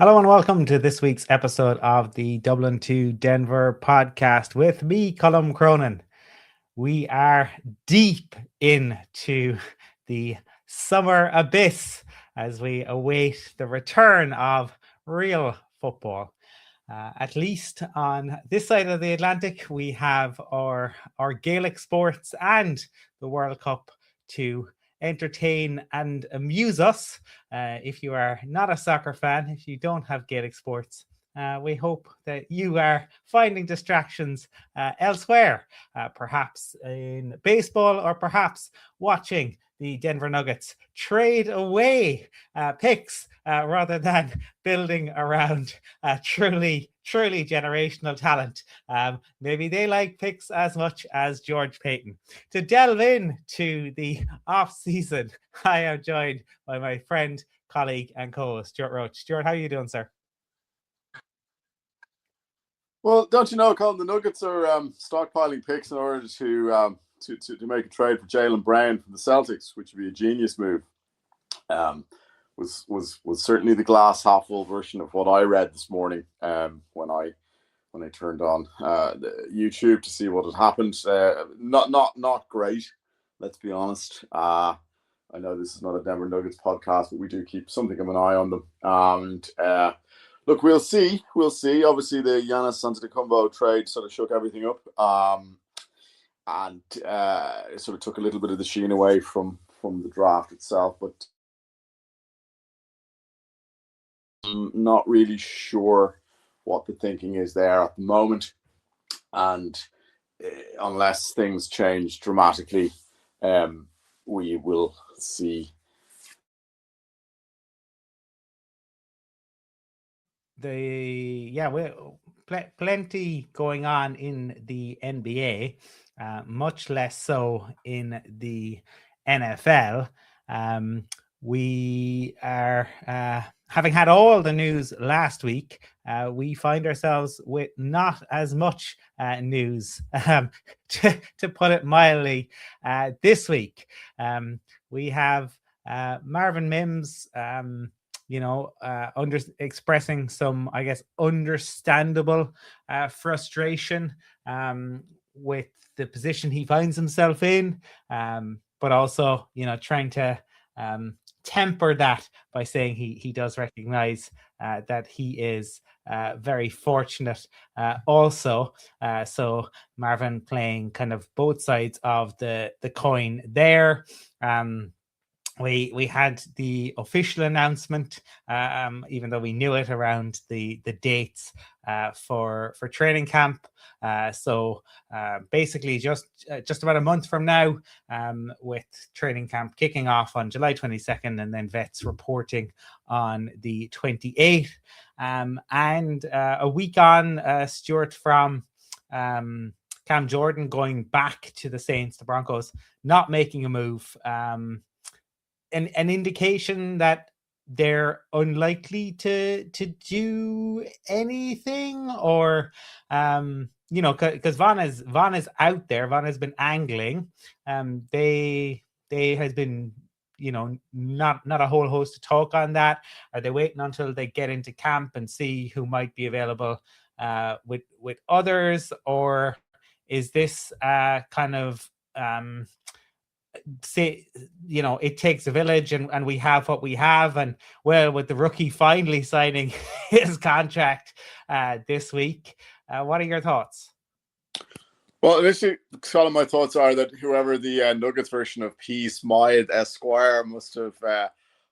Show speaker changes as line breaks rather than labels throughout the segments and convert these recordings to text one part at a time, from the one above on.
Hello and welcome to this week's episode of the Dublin to Denver podcast with me, Colum Cronin. We are deep into the summer abyss as we await the return of real football. At least on this side of the Atlantic, we have our Gaelic sports and the World Cup to entertain and amuse us. If you are not a soccer fan, if you don't have Gaelic sports, we hope that you are finding distractions elsewhere, perhaps in baseball or perhaps watching the Denver Nuggets trade away picks rather than building around truly generational talent. Maybe they like picks as much as George Payton. To delve into the off season, I am joined by my friend, colleague, and co-host Stuart Roach. Stuart, how are you doing, sir?
Well, don't you know, Colin, the Nuggets are stockpiling picks in order to make a trade for Jaylen Brown from the Celtics, which would be a genius move. Was certainly the glass half full version of what I read this morning when I turned on YouTube to see what had happened. Not great, let's be honest. I know this is not a Denver Nuggets podcast, but we do keep something of an eye on them. And look, we'll see. Obviously, the Giannis Antetokounmpo trade sort of shook everything up, and it sort of took a little bit of the sheen away from the draft itself. But I'm not really sure what the thinking is there at the moment, and unless things change dramatically, we will see.
Plenty going on in the NBA, much less so in the NFL. We are having had all the news last week. We find ourselves with not as much news, to put it mildly, this week. We have Marvin Mims, expressing some, I guess, understandable frustration with the position he finds himself in, but also, trying to temper that by saying he does recognize that he is very fortunate also. So Marvin playing kind of both sides of the coin there. We had the official announcement, even though we knew it, around the dates for training camp. So basically, just about a month from now, with training camp kicking off on July 22nd, and then vets reporting on the 28th, and a week on, Stuart, from Cam Jordan going back to the Saints, the Broncos, not making a move. An indication that they're unlikely to do anything, or because Von is out there. Von has been angling. They has been, not a whole host of talk on that. Are they waiting until they get into camp and see who might be available with others, or is this kind of say, it takes a village, and we have what we have? And well, with the rookie finally signing his contract this week, what are your thoughts?
Well, initially, some of my thoughts are that whoever the Nuggets version of P. Smythe Esquire must have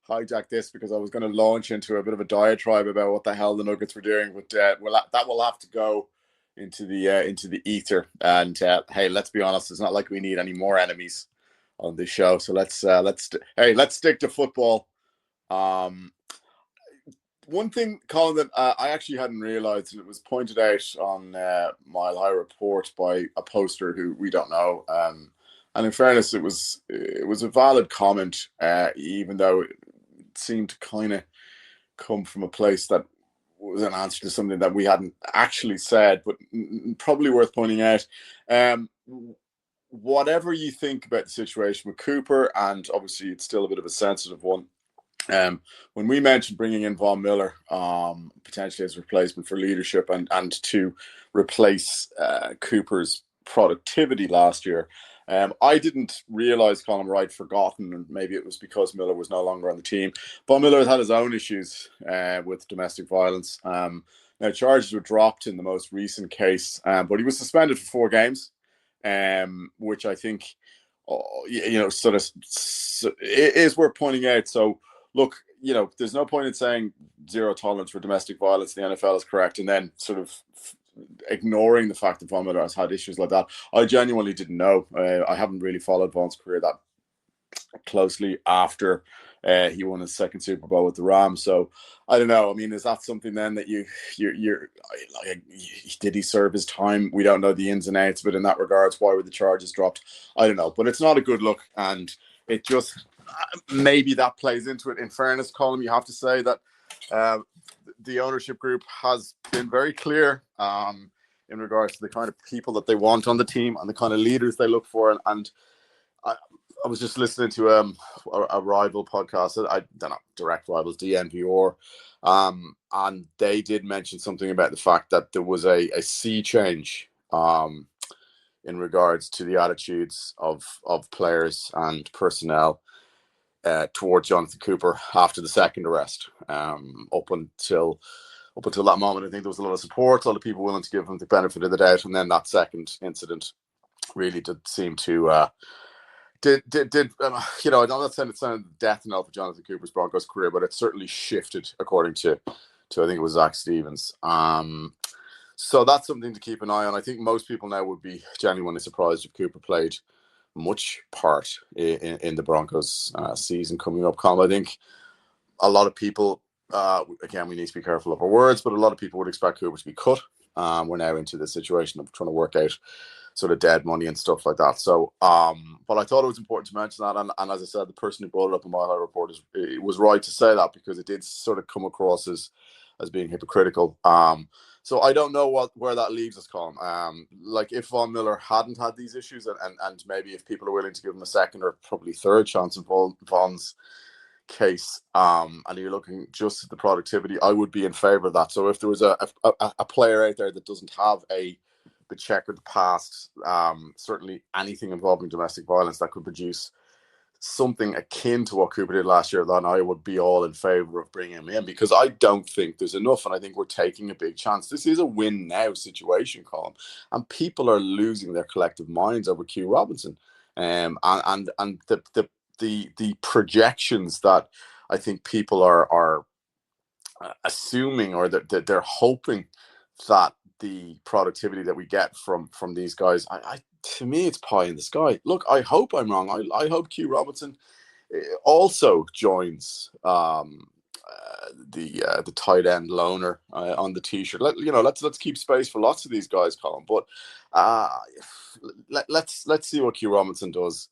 hijacked this, because I was going to launch into a bit of a diatribe about what the hell the Nuggets were doing, but that will have to go into the ether. And hey, let's be honest, it's not like we need any more enemies on this show, so let's stick to football. One thing, Colin, that I actually hadn't realized, and it was pointed out on Mile High Report by a poster who we don't know, and in fairness, it was a valid comment, even though it seemed to kind of come from a place that was an answer to something that we hadn't actually said, but probably worth pointing out. Whatever you think about the situation with Cooper, and obviously it's still a bit of a sensitive one, When we mentioned bringing in Von Miller, potentially as a replacement for leadership and to replace Cooper's productivity last year, I didn't realize Colin Wright forgotten, and maybe it was because Miller was no longer on the team. Von Miller has had his own issues with domestic violence. Now, charges were dropped in the most recent case, but he was suspended for 4 games, which I think, sort of it is worth pointing out. So, look, there's no point in saying zero tolerance for domestic violence. The NFL is correct, and then sort of ignoring the fact that Von Miller has had issues like that. I genuinely didn't know. I haven't really followed Von's career that closely after he won his second Super Bowl with the Rams. So I don't know. I mean, is that something then that you're like, did he serve his time? We don't know the ins and outs, but in that regards, why were the charges dropped? I don't know, but it's not a good look, and it just maybe that plays into it. In fairness, Colum, you have to say that the ownership group has been very clear in regards to the kind of people that they want on the team and the kind of leaders they look for. And I was just listening to a rival podcast. I don't know, direct rivals, DNVR, and they did mention something about the fact that there was a sea change in regards to the attitudes of players and personnel towards Jonathan Cooper after the second arrest. Up until that moment, I think there was a lot of support, a lot of people willing to give him the benefit of the doubt, and then that second incident really did seem to I'm not saying it sounded death knell for Jonathan Cooper's Broncos career, but it certainly shifted, according to I think it was Zach Stevens. So that's something to keep an eye on. I think most people now would be genuinely surprised if Cooper played much part in the Broncos season coming up. Colin, I think a lot of people, again, we need to be careful of our words, but a lot of people would expect Cooper to be cut. We're now into the situation of trying to work out sort of dead money and stuff like that. So, but I thought it was important to mention that. And as I said, the person who brought it up in my report was right to say that, because it did sort of come across as being hypocritical. So I don't know where that leaves us, Colin. Like if Von Miller hadn't had these issues, and maybe if people are willing to give him a second or probably third chance in Von's case, and you're looking just at the productivity, I would be in favor of that. So if there was a player out there that doesn't have the checkered past, certainly anything involving domestic violence that could produce something akin to what Cooper did last year, then I would be all in favor of bringing him in, because I don't think there's enough, and I think we're taking a big chance. This is a win now situation, Colin, and people are losing their collective minds over Q Robinson, and the projections that I think people are assuming, or that they're hoping that the productivity that we get from these guys, to me, it's pie in the sky. Look, I hope I'm wrong. I hope Q Robinson also joins the tight end loner on the t-shirt. Let's keep space for lots of these guys, Colin. But let's see what Q Robinson does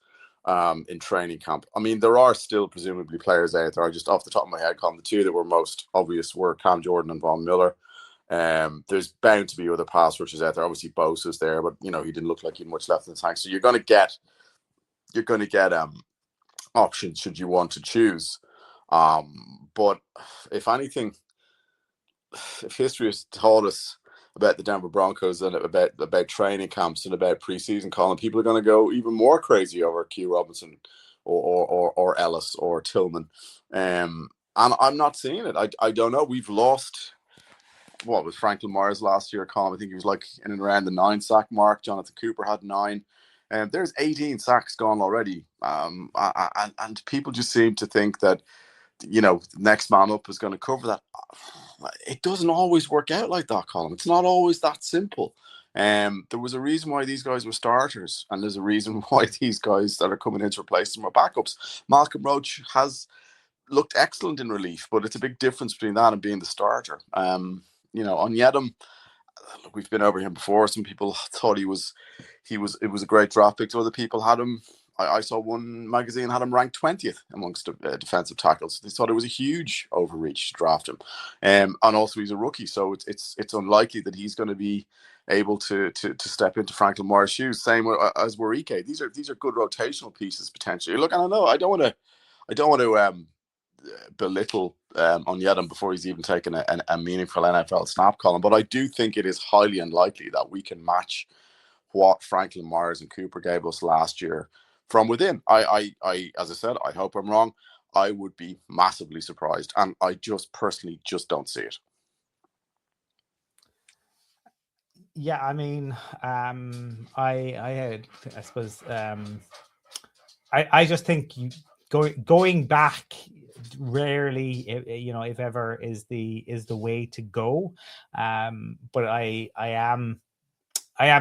in training camp. I mean, there are still presumably players out there. Just off the top of my head, Colin, the two that were most obvious were Cam Jordan and Von Miller. There's bound to be other pass rushers out there. Obviously, Bosa's there, but he didn't look like he had much left in the tank. So you're going to get options should you want to choose. But if anything, if history has taught us about the Denver Broncos and about training camps and about preseason, Colin, people are going to go even more crazy over Q Robinson or Ellis or Tillman. And I'm not seeing it. I don't know. We've lost. What was Franklin Myers last year, Colin? I think he was like in and around the 9 sack mark. Jonathan Cooper had 9. And there's 18 sacks gone already. And people just seem to think that, the next man up is going to cover that. It doesn't always work out like that, Colin. It's not always that simple. There was a reason why these guys were starters, and there's a reason why these guys that are coming in to replace them are backups. Malcolm Roach has looked excellent in relief, but it's a big difference between that and being the starter. Onyedem, we've been over him before. Some people thought it was a great draft pick. Other people had him. I saw one magazine had him ranked 20th amongst defensive tackles. They thought it was a huge overreach to draft him, and also he's a rookie, so it's unlikely that he's going to be able to step into Franklin Myers' shoes. Same as Warike. These are good rotational pieces potentially. Look, I don't know. I don't want to belittle Onyedem before he's even taken a meaningful NFL snap, Colin. But I do think it is highly unlikely that we can match what Franklin Myers and Cooper gave us last year from within. As I said, I hope I'm wrong. I would be massively surprised, and I just personally just don't see it.
Yeah, I mean, I suppose, I just think going back rarely, if ever, is the way to go. But I am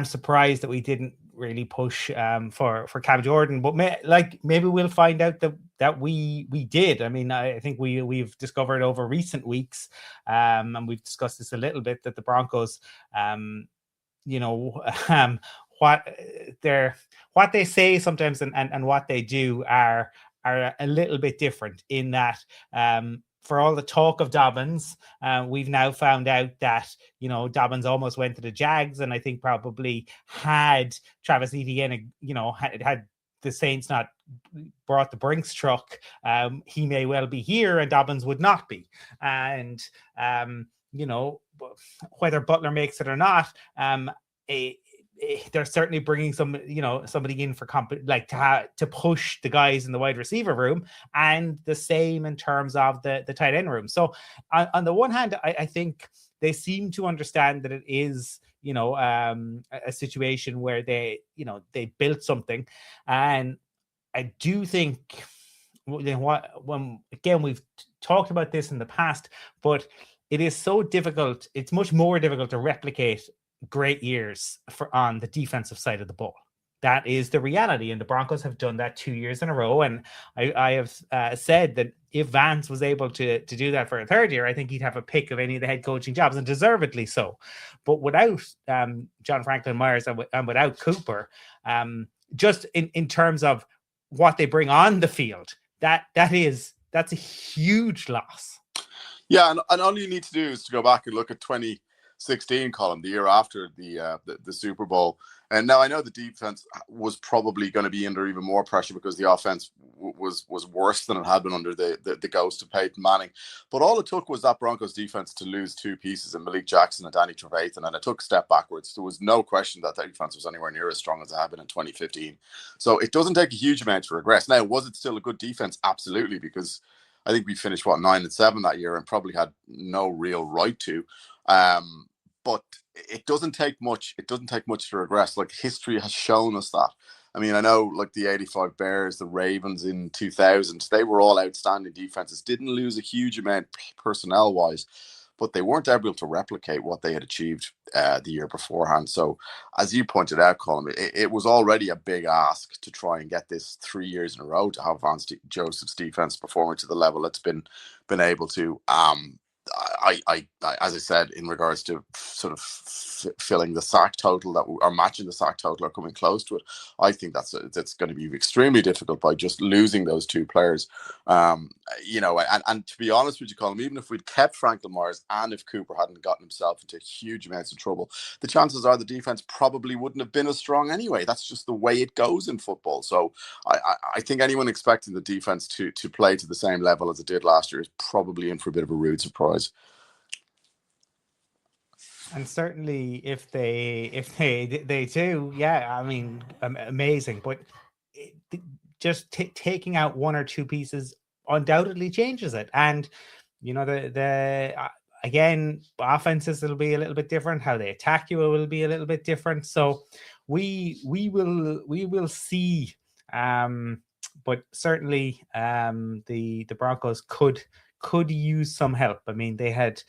surprised that we didn't really push for Cam Jordan, but maybe we'll find out that we did. I mean, I think we've discovered over recent weeks, and we've discussed this a little bit, that the Broncos, what they say sometimes and what they do are a little bit different, in that for all the talk of Dobbins, we've now found out that, Dobbins almost went to the Jags, and I think probably had Travis Etienne, had the Saints not brought the Brinks truck, he may well be here and Dobbins would not be. And whether Butler makes it or not, they're certainly bringing somebody in for to push the guys in the wide receiver room, and the same in terms of the tight end room. So on the one hand, I think they seem to understand that it is, a situation where they built something. And I do think, again, we've talked about this in the past, but it is so difficult. It's much more difficult to replicate great years on the defensive side of the ball. That is the reality, and the Broncos have done that 2 years in a row. And I have said that if Vance was able to do that for a third year, I think he'd have a pick of any of the head coaching jobs, and deservedly so. But without John Franklin Myers and without Cooper, just in terms of what they bring on the field, that's a huge loss.
Yeah, and all you need to do is to go back and look at 2016, Colin, the year after the Super Bowl. And now I know the defense was probably going to be under even more pressure because the offense was worse than it had been under the ghost of Peyton Manning. But all it took was that Broncos defense to lose two pieces in Malik Jackson and Danny Trevathan, and it took a step backwards. There was no question that defense was anywhere near as strong as it had been in 2015. So it doesn't take a huge amount to regress. Now, was it still a good defense? Absolutely, because I think we finished 9-7 that year and probably had no real right to. But it doesn't take much. It doesn't take much to regress. Like, history has shown us that. I mean, I know, like, the 85 Bears, the Ravens in 2000, they were all outstanding defenses. Didn't lose a huge amount personnel wise, but they weren't able to replicate what they had achieved the year beforehand. So, as you pointed out, Colin, it was already a big ask to try and get this 3 years in a row to have Vance Joseph's defense performing to the level it's been able to. I as I said, in regards to sort of filling the sack total or matching the sack total or coming close to it, I think that's going to be extremely difficult by just losing those two players. And to be honest with you, Colin, even if we'd kept Franklin Myers and if Cooper hadn't gotten himself into huge amounts of trouble, the chances are the defense probably wouldn't have been as strong anyway. That's just the way it goes in football. So I think anyone expecting the defense to play to the same level as it did last year is probably in for a bit of a rude surprise.
And certainly, if they do, yeah, I mean, amazing. But just taking out one or two pieces undoubtedly changes it. And again, offenses will be a little bit different. How they attack you will be a little bit different. So we will see. But certainly, the Broncos could use some help. I mean, they had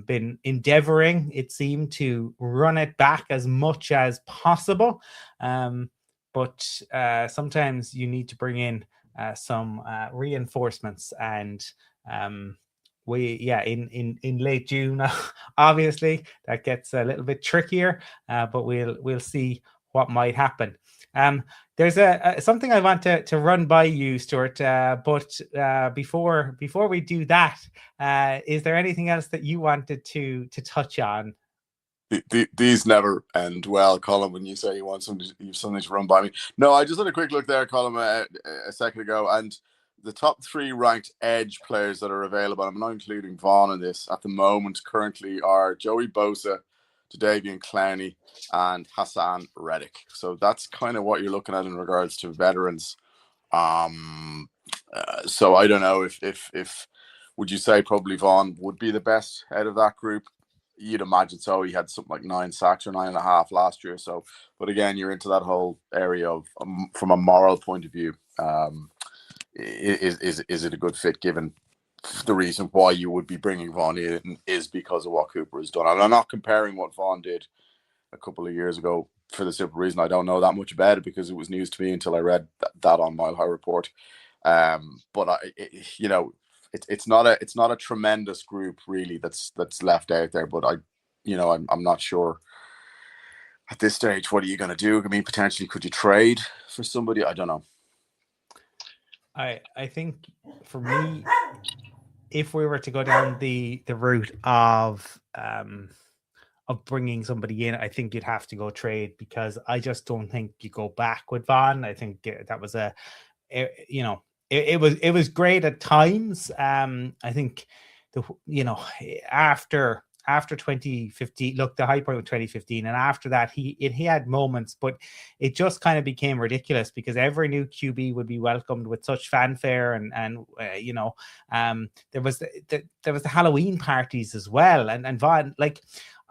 been endeavoring, it seemed, to run it back as much as possible. But sometimes you need to bring in some reinforcements. And in late June, obviously, that gets a little bit trickier. But we'll see what might happen. There's something I want to run by you, Stuart. But before we do that, is there anything else that you wanted to touch on?
These never end well, Colin, when you say you want something to run by me. No, I just had a quick look there, Colin, a second ago, and the top 3 ranked edge players that are available, I'm not including Vaughan in this, at the moment currently are Joey Bosa, Jadeveon Clowney, and Hassan Reddick. So that's kind of what you're looking at in regards to veterans. So I don't know if would you say probably Vaughan would be the best out of that group? You'd imagine so. He had something like 9 sacks or 9.5 last year. So, but again, you're into that whole area of from a moral point of view. Is it a good fit given the reason why you would be bringing Vaughan in is because of what Cooper has done? And I'm not comparing what Vaughan did a couple of years ago for the simple reason I don't know that much about it because it was news to me until I read that on Mile High Report. But it's not a tremendous group really that's left out there. But I'm not sure at this stage. What are you going to do? I mean, potentially could you trade for somebody? I don't know.
I think for me, if we were to go down the route of bringing somebody in, I think you'd have to go trade because I just don't think you go back with Vaughan. I think that was it was great at times. I think after 2015, look, the high point of 2015, and after that he had moments, but it just kind of became ridiculous because every new QB would be welcomed with such fanfare, and there was the Halloween parties as well, and Vaughan, like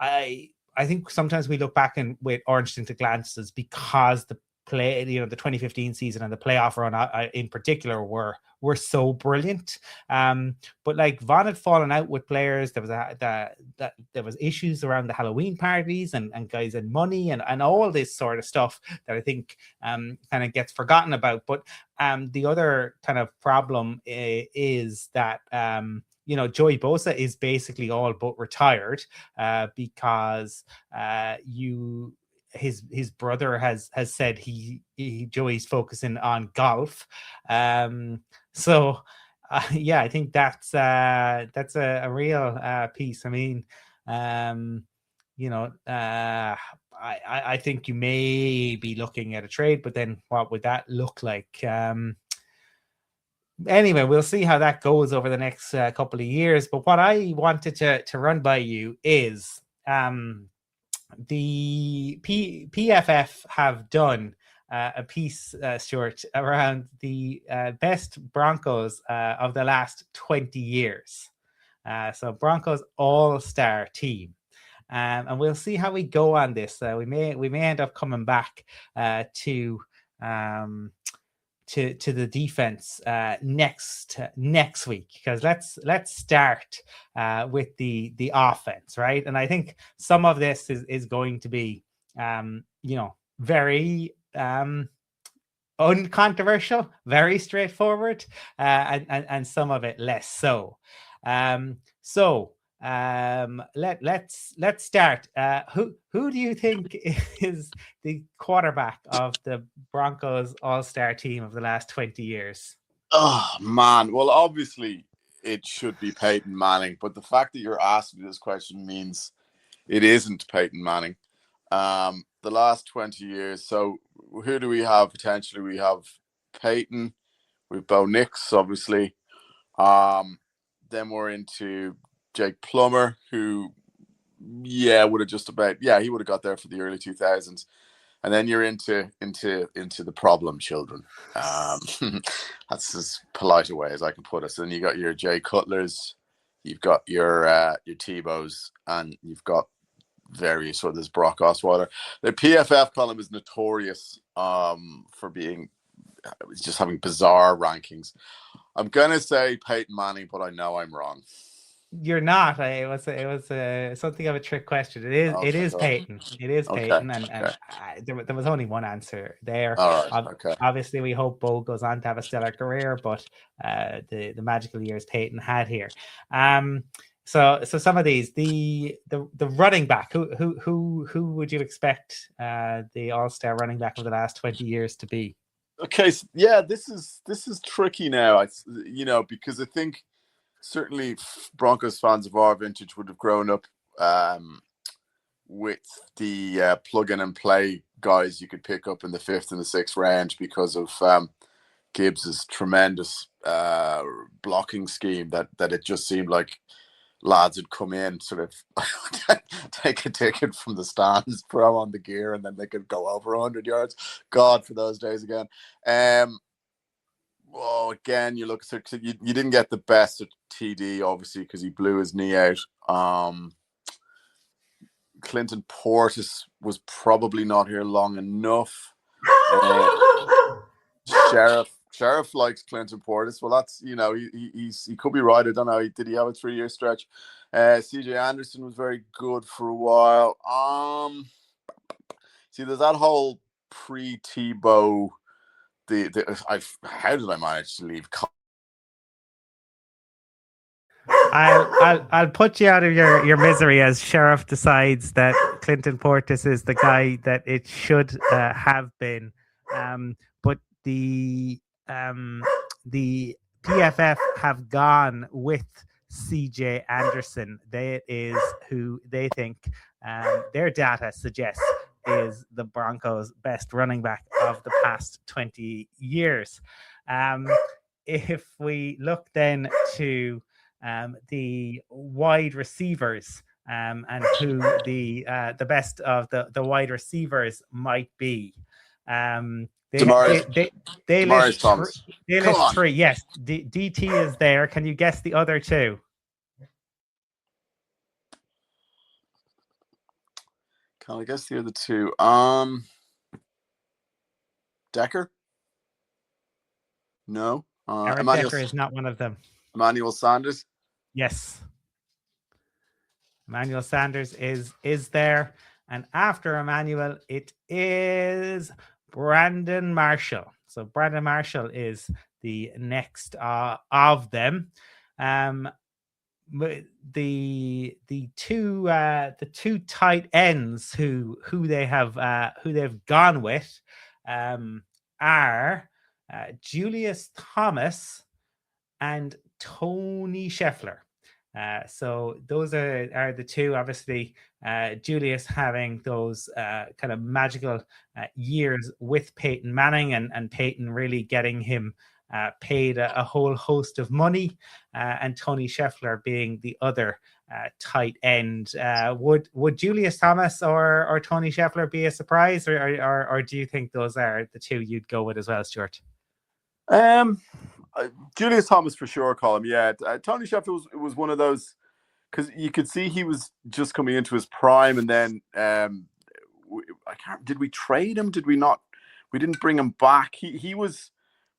I think sometimes we look back and with orange tinted glances because the 2015 season and the playoff run in particular were so brilliant. But like Vaughan had fallen out with players. There was issues around the Halloween parties and guys and money and all this sort of stuff that I think kind of gets forgotten about. But the other kind of problem is that Joey Bosa is basically all but retired because his brother has said Joey's focusing on golf. So I think that's a real piece. I mean, I think you may be looking at a trade, but then what would that look like? Anyway, we'll see how that goes over the next couple of years. But what I wanted to run by you is the PFF have done a piece, Stuart, around the best Broncos of the last 20 years. So Broncos all-star team. And we'll see how we go on this. We may end up coming back to the defense next week, because let's start with the offense, right? And I think some of this is going to be very uncontroversial, very straightforward, and some of it less so. Let's start. Who do you think is the quarterback of the Broncos all-star team of the last 20 years?
Oh man, well obviously it should be Peyton Manning, but the fact that you're asking this question means it isn't Peyton Manning. The last 20 years. So who do we have potentially? We have Peyton, we have Bo Nix, obviously. Then we're into Jake Plummer, who, would have just about, he would have got there for the early 2000s. And then you're into the problem children. That's as polite a way as I can put it. So then you got your Jay Cutlers, you've got your Tebows, and you've got various. So there's Brock Osweiler. The PFF column is notorious for being just having bizarre rankings. I'm gonna say Peyton Manning, but I know I'm wrong.
You're not. It was something of a trick question. It is Peyton. It is Peyton, and there was only one answer there.
All right. Okay.
Obviously, we hope Bo goes on to have a stellar career, but the magical years Peyton had here. So some of these, the running back, who would you expect the all-star running back of the last 20 years to be?
Okay, so this is tricky now. Because I think certainly Broncos fans of our vintage would have grown up with the plug in and play guys you could pick up in the 5th and the 6th round because of Gibbs's tremendous blocking scheme that it just seemed like lads would come in, sort of take a ticket from the stands, throw on the gear, and then they could go over 100 yards. God, for those days again. Again, you look, so you didn't get the best at TD, obviously, because he blew his knee out. Clinton Portis was probably not here long enough. Sheriff likes Clinton Portis. Well, that's, he could be right. I don't know. Did he have a 3-year stretch? CJ Anderson was very good for a while. See, there's that whole pre-Tebow. How did I manage to leave?
I'll put you out of your misery as Sheriff decides that Clinton Portis is the guy that it should have been. But the PFF have gone with CJ Anderson. That is who they think their data suggests is the Broncos' best running back of the past 20 years. If we look then to the wide receivers and who the best of the wide receivers might be. They list
Thomas.
They list 3. Yes, DT is there. Can you guess the other 2?
Can I guess the other 2? Decker? No.
Aaron Decker is not one of them.
Emmanuel Sanders?
Yes. Emmanuel Sanders is there. And after Emmanuel, it is Brandon Marshall. So Brandon Marshall is the next of them. The two tight ends who they've gone with are Julius Thomas and Tony Scheffler. So those are the 2. Obviously, Julius having those kind of magical years with Peyton Manning and Peyton really getting him paid a whole host of money, and Tony Scheffler being the other tight end. Would Julius Thomas or Tony Scheffler be a surprise, or do you think those are the 2 you'd go with as well, Stuart?
Julius Thomas for sure, Colum. Yeah, Tony Scheffler was one of those, because you could see he was just coming into his prime, and then did we trade him? Did we not? We didn't bring him back. He was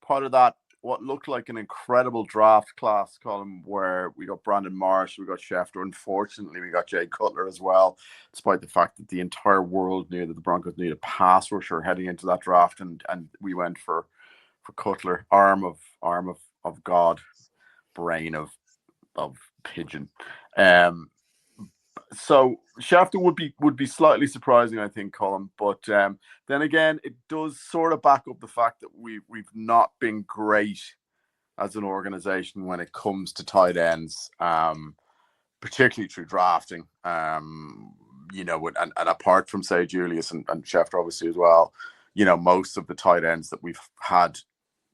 part of that, what looked like an incredible draft class, Colum, where we got Brandon Marsh, we got Schefter. Unfortunately, we got Jay Cutler as well, despite the fact that the entire world knew that the Broncos needed a pass rusher heading into that draft, and we went for Cutler, arm of God, brain of pigeon. So Schefter would be slightly surprising, I think, Colum. But then again, it does sort of back up the fact that we've not been great as an organization when it comes to tight ends, particularly through drafting. And apart from, say, Julius and Schefter obviously as well, most of the tight ends that we've had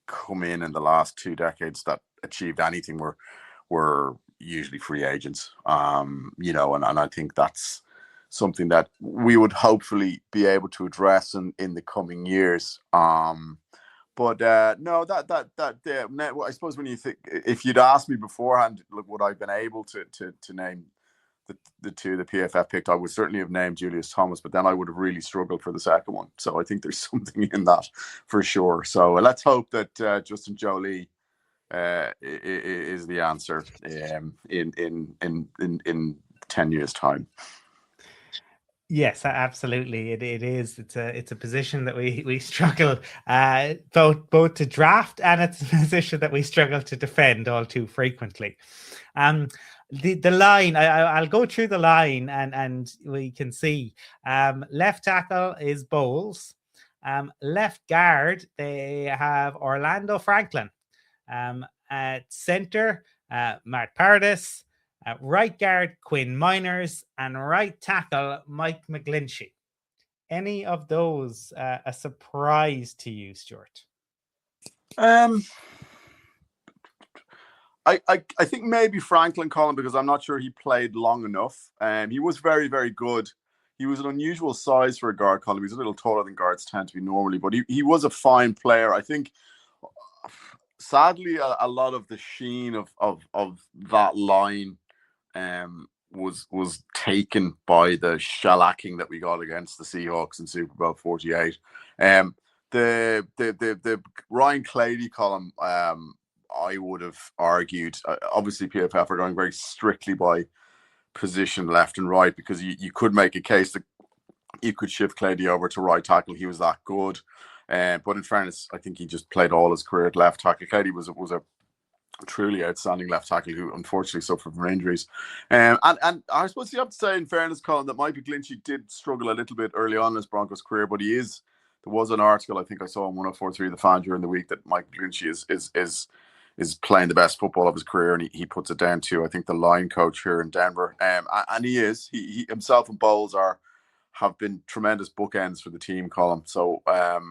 come in the last 2 decades that achieved anything were usually free agents. And I think that's something that we would hopefully be able to address in the coming years. But no, I suppose when you think, if you'd asked me beforehand, look, would I have been able to name the 2 the PFF picked, I would certainly have named Julius Thomas, but then I would have really struggled for the second one. So I think there's something in that for sure. So let's hope that Justin Jolie is the answer in 10 years' time.
Yes, absolutely. It is. It's a position that we struggle both to draft, and it's a position that we struggle to defend all too frequently. The line, I'll go through the line and we can see left tackle is Bowles. Left guard, they have Orlando Franklin. At center, Matt Paradis. Right guard, Quinn Miners. And right tackle, Mike McGlinchey. Any of those a surprise to you, Stuart?
I think maybe Franklin Colin, because I'm not sure he played long enough. He was very, very good. He was an unusual size for a guard, Colin. He's a little taller than guards tend to be normally, but he was a fine player. I think, sadly, a lot of the sheen of that line was taken by the shellacking that we got against the Seahawks in Super Bowl 48. The Ryan Clady column, I would have argued, obviously PFF are going very strictly by position left and right, because you could make a case that you could shift Clady over to right tackle. He was that good. But in fairness, I think he just played all his career at left tackle. Clady was a truly outstanding left tackle who unfortunately suffered from injuries. And I suppose you have to say, in fairness, Colin, that Mike McGlinchey did struggle a little bit early on in his Broncos career, but there was an article I think I saw on 104.3 The Fan during the week that Mike McGlinchey is playing the best football of his career, and he puts it down to, I think, the line coach here in Denver. And he himself and Bowles have been tremendous bookends for the team, Colin. So bar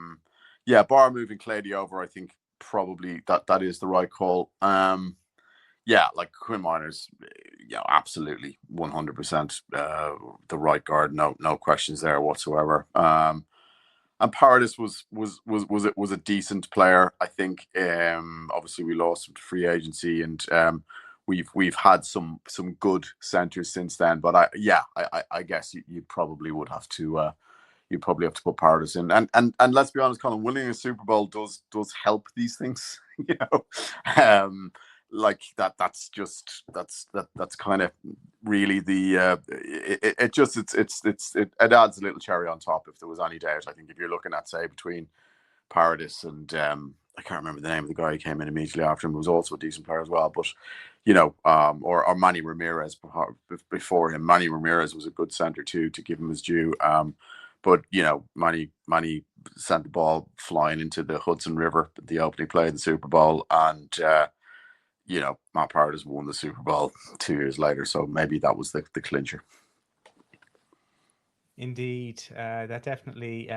moving Clady over, I think probably that is the right call. Like Quinn Minor's, absolutely 100% the right guard. No questions there whatsoever. And Paradis was a decent player, I think. Obviously we lost him to free agency, and we've had some good centers since then. But I guess you probably would have to put Paradis in. And let's be honest, Colin, winning a Super Bowl does help these things. Like that's kind of really the it adds a little cherry on top if there was any doubt. I think if you're looking at, say, between Paradis and I can't remember the name of the guy who came in immediately after him, who was also a decent player as well, but or Manny Ramirez before him. Manny Ramirez was a good center too, to give him his due. But Manny sent the ball flying into the Hudson River, the opening play of the Super Bowl, and Matt Paradis won the Super Bowl 2 years later, so maybe that was the clincher.
Indeed, that definitely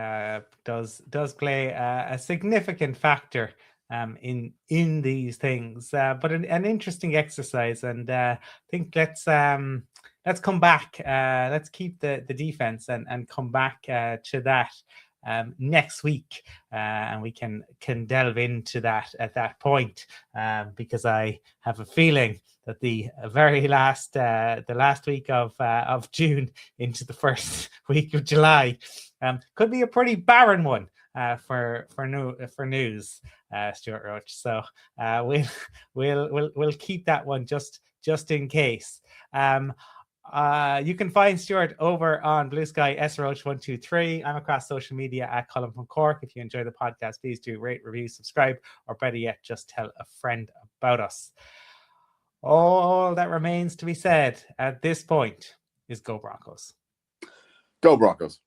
does play a significant factor in these things. But an interesting exercise, and I think let's come back. Let's keep the defense and come back to that next week, and we can delve into that at that point, because I have a feeling that the very last week of June into the first week of July could be a pretty barren one for news, Stuart Roach. So we'll keep that one just in case. You can find Stuart over on Blue Sky SRoach123. I'm across social media at Colum from Cork. If you enjoy the podcast, please do rate, review, subscribe, or better yet, just tell a friend about us. All that remains to be said at this point is go Broncos.
Go Broncos.